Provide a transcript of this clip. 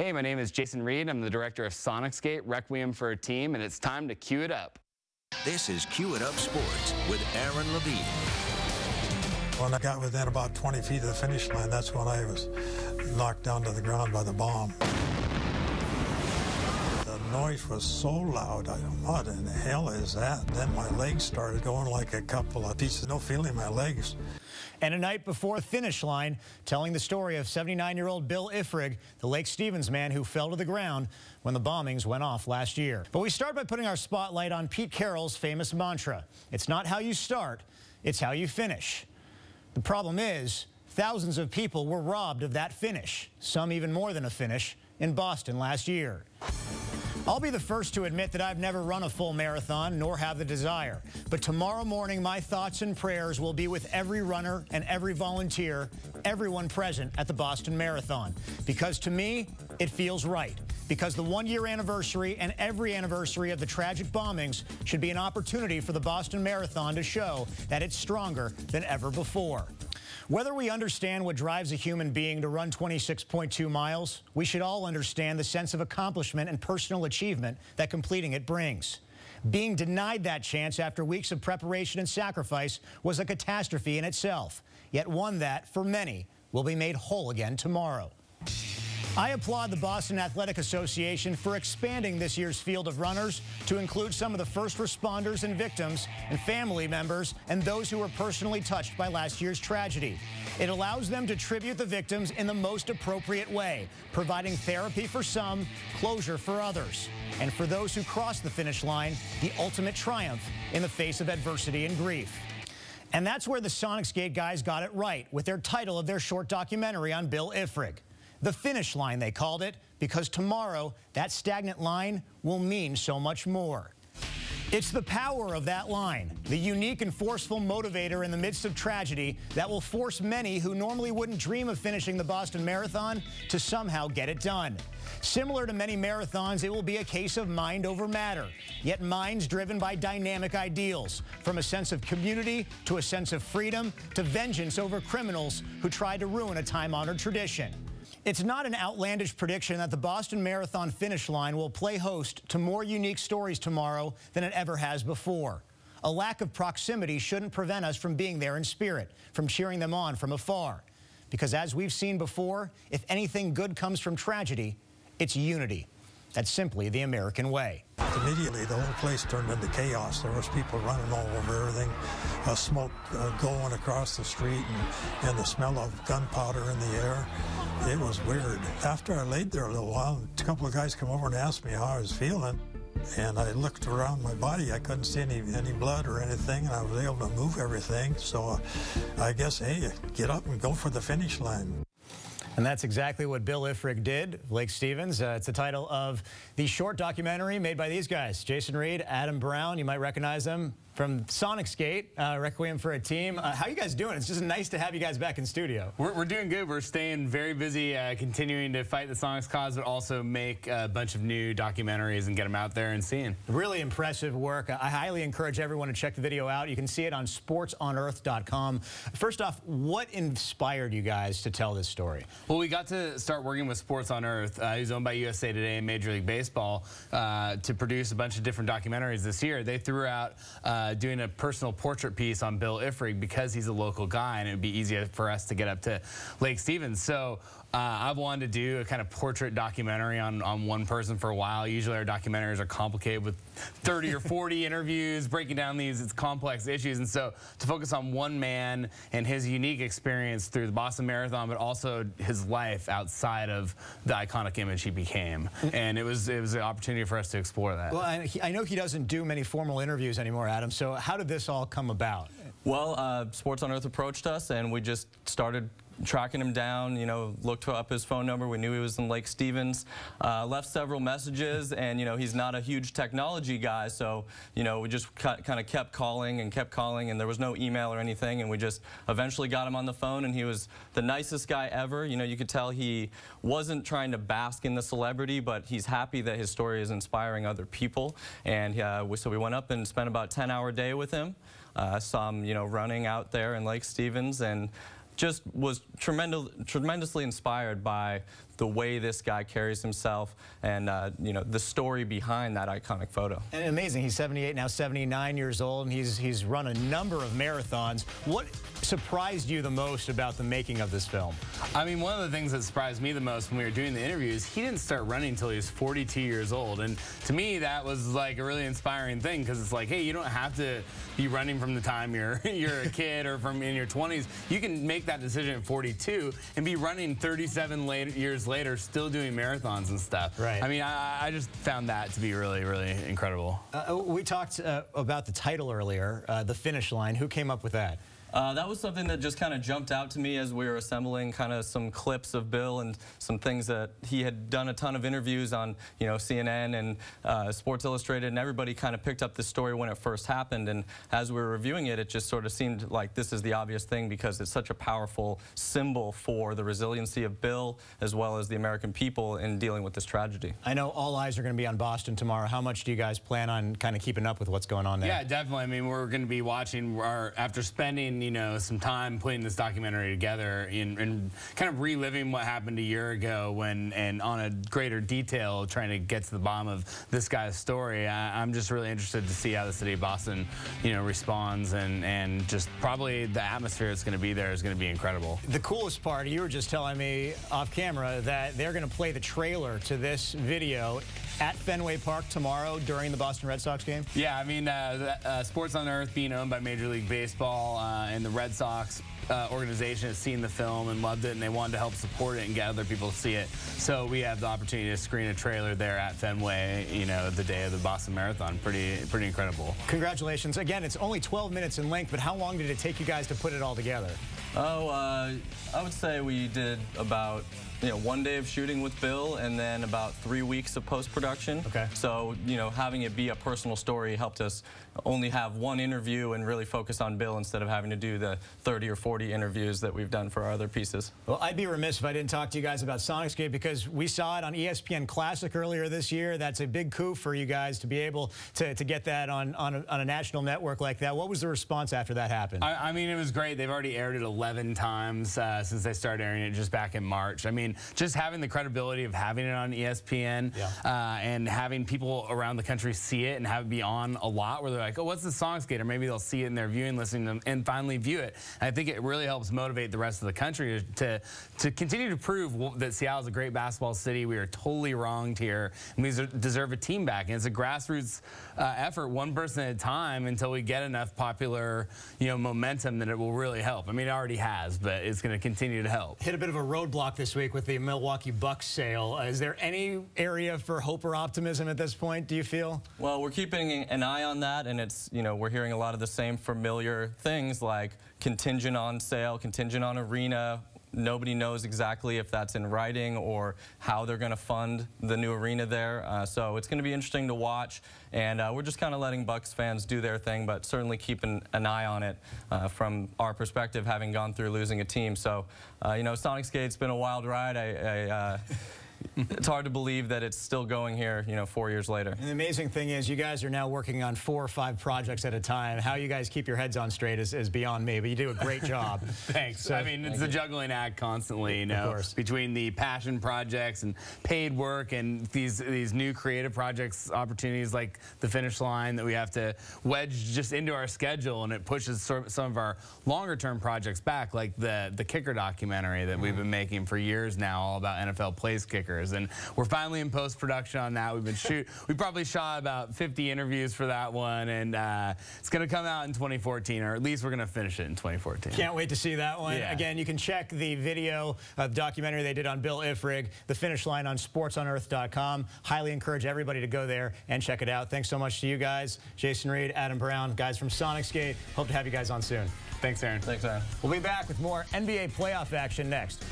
Hey, my name is Jason Reed. I'm the director of Sonicsgate, Requiem for a Team, and it's time to cue it up. This is Cue It Up Sports with Aaron Levine. When I got within about 20 feet of the finish line, that's when I was knocked down to the ground by the bomb. The noise was so loud, what in the hell is that? Then my legs started going like a couple of pieces, no feeling in my legs. And a night before the finish line, telling the story of 79-year-old Bill Ifrig, the Lake Stevens man who fell to the ground when the bombings went off last year. But we start by putting our spotlight on Pete Carroll's famous mantra. It's not how you start, it's how you finish. The problem is, thousands of people were robbed of that finish, some even more than a finish, in Boston last year. I'll be the first to admit that I've never run a full marathon, nor have the desire. But tomorrow morning, my thoughts and prayers will be with every runner and every volunteer, everyone present at the Boston Marathon. Because to me, it feels right. Because the one-year anniversary and every anniversary of the tragic bombings should be an opportunity for the Boston Marathon to show that it's stronger than ever before. Whether we understand what drives a human being to run 26.2 miles, we should all understand the sense of accomplishment and personal achievement that completing it brings. Being denied that chance after weeks of preparation and sacrifice was a catastrophe in itself, yet one that, for many, will be made whole again tomorrow. I applaud the Boston Athletic Association for expanding this year's field of runners to include some of the first responders and victims and family members and those who were personally touched by last year's tragedy. It allows them to tribute the victims in the most appropriate way, providing therapy for some, closure for others, and for those who cross the finish line, the ultimate triumph in the face of adversity and grief. And that's where the Sonicsgate guys got it right with their title of their short documentary on Bill Ifrig. The finish line, they called it, because tomorrow, that stagnant line will mean so much more. It's the power of that line, the unique and forceful motivator in the midst of tragedy that will force many who normally wouldn't dream of finishing the Boston Marathon to somehow get it done. Similar to many marathons, it will be a case of mind over matter, yet minds driven by dynamic ideals, from a sense of community to a sense of freedom to vengeance over criminals who tried to ruin a time-honored tradition. It's not an outlandish prediction that the Boston Marathon finish line will play host to more unique stories tomorrow than it ever has before. A lack of proximity shouldn't prevent us from being there in spirit, from cheering them on from afar. Because as we've seen before, if anything good comes from tragedy, it's unity. That's simply the American way. Immediately, the whole place turned into chaos. There was people running all over everything, smoke going across the street, and the smell of gunpowder in the air. It was weird. After I laid there a little while, a couple of guys come over and asked me how I was feeling, and I looked around my body. I couldn't see any blood or anything, and I was able to move everything. So I guess, hey, get up and go for the finish line. And that's exactly what Bill Ifrig did, Lake Stevens. It's the title of the short documentary made by these guys, Jason Reed, Adam Brown. You might recognize them from Sonicsgate, Requiem for a Team. How you guys doing? It's just nice to have you guys back in studio. We're doing good. We're staying very busy, continuing to fight the Sonics cause, but also make a bunch of new documentaries and get them out there and seeing. Really impressive work. I highly encourage everyone to check the video out. You can see it on sportsonearth.com. First off, what inspired you guys to tell this story? Well, we got to start working with Sports on Earth, who's owned by USA Today and Major League Baseball, to produce a bunch of different documentaries this year. They threw out doing a personal portrait piece on Bill Ifrig because he's a local guy, and it would be easier for us to get up to Lake Stevens. So I've wanted to do a kind of portrait documentary on one person for a while. Usually our documentaries are complicated with 30 or 40 interviews, breaking down these complex issues. And so to focus on one man and his unique experience through the Boston Marathon, but also his life outside of the iconic image he became. And it was an opportunity for us to explore that. Well, I know he doesn't do many formal interviews anymore, Adam. So how did this all come about? Well, Sports on Earth approached us, and we just started tracking him down, you know, looked up his phone number. We knew he was in Lake Stevens, left several messages, and, you know, he's not a huge technology guy, so, you know, we just kind of kept calling, and there was no email or anything, and we just eventually got him on the phone, and he was the nicest guy ever. You know, you could tell he wasn't trying to bask in the celebrity, but he's happy that his story is inspiring other people, and so we went up and spent about a 10-hour day with him. Saw him, you know, running out there in Lake Stevens, and just was tremendously inspired by the way this guy carries himself and, you know, the story behind that iconic photo. And amazing. He's 78, now 79 years old, and he's run a number of marathons. What surprised you the most about the making of this film? I mean, one of the things that surprised me the most when we were doing the interviews, he didn't start running until he was 42 years old. And to me, that was like a really inspiring thing, because it's like, hey, you don't have to be running from the time you're a kid or from in your 20s. You can make that decision at 42 and be running 37 years later, still doing marathons and stuff. Right. I mean, I just found that to be really, really incredible. We talked about the title earlier, The Finish Line. Who came up with that? That was something that just kind of jumped out to me as we were assembling kind of some clips of Bill and some things that he had done a ton of interviews on, you know, CNN and Sports Illustrated, and everybody kind of picked up this story when it first happened. And as we were reviewing it, it just sort of seemed like this is the obvious thing, because it's such a powerful symbol for the resiliency of Bill as well as the American people in dealing with this tragedy. I know all eyes are going to be on Boston tomorrow. How much do you guys plan on kind of keeping up with what's going on there? Yeah, definitely. I mean, we're going to be watching after spending, you know, some time putting this documentary together and kind of reliving what happened a year ago and on a greater detail, trying to get to the bottom of this guy's story. I'm just really interested to see how the city of Boston, you know, responds, and just probably the atmosphere that's going to be there is going to be incredible. The coolest part, you were just telling me off camera that they're going to play the trailer to this video at Fenway Park tomorrow during the Boston Red Sox game? Yeah, I mean, Sports on Earth being owned by Major League Baseball and the Red Sox organization has seen the film and loved it, and they wanted to help support it and get other people to see it. So we have the opportunity to screen a trailer there at Fenway, you know, the day of the Boston Marathon. Pretty incredible. Congratulations. Again, it's only 12 minutes in length, but how long did it take you guys to put it all together? Oh, I would say we did about, you know, 1 day of shooting with Bill and then about 3 weeks of post-production. Okay. So, you know, having it be a personal story helped us only have one interview and really focus on Bill instead of having to do the 30 or 40 interviews that we've done for our other pieces. Well, I'd be remiss if I didn't talk to you guys about Sonicsgate, because we saw it on ESPN Classic earlier this year. That's a big coup for you guys to be able to get that on a national network like that. What was the response after that happened? I mean, it was great. They've already aired it 11 times since they started airing it just back in March. I mean, just having the credibility of having it on ESPN and having people around the country see it and have it be on a lot, where they're like, oh, what's the Sonicsgate? Or maybe they'll see it in their viewing, listening to them, and finally view it. And I think it really helps motivate the rest of the country to continue to prove that Seattle's a great basketball city. We are totally wronged here, and we deserve a team back. And it's a grassroots effort, one person at a time, until we get enough popular, you know, momentum that it will really help. I mean, it already has, but it's going to continue to help. Hit a bit of a roadblock this week with the Milwaukee Bucks sale. Is there any area for hope or optimism at this point, do you feel? Well, we're keeping an eye on that, and it's, you know, we're hearing a lot of the same familiar things like contingent on sale, contingent on arena. Nobody knows exactly if that's in writing or how they're going to fund the new arena there. So it's going to be interesting to watch, and we're just kind of letting Bucks fans do their thing, but certainly keeping an eye on it from our perspective, having gone through losing a team. So, you know, Sonicsgate's been a wild ride. It's hard to believe that it's still going here, you know, 4 years later. And the amazing thing is you guys are now working on 4 or 5 projects at a time. How you guys keep your heads on straight is beyond me, but you do a great job. Thanks. So, I mean, it's a juggling act constantly, you know, between the passion projects and paid work and these new creative projects, opportunities like The Finish Line that we have to wedge just into our schedule, and it pushes some of our longer-term projects back, like the kicker documentary that we've been making for years now, all about NFL place kickers. And we're finally in post-production on that. We probably shot about 50 interviews for that one, and it's going to come out in 2014, or at least we're going to finish it in 2014. Can't wait to see that one. Yeah. Again, you can check the video of the documentary they did on Bill Ifrig, The Finish Line, on sportsonearth.com. Highly encourage everybody to go there and check it out. Thanks so much to you guys, Jason Reed, Adam Brown, guys from Sonicsgate. Hope to have you guys on soon. Thanks, Aaron. Thanks, Aaron. We'll be back with more NBA playoff action next.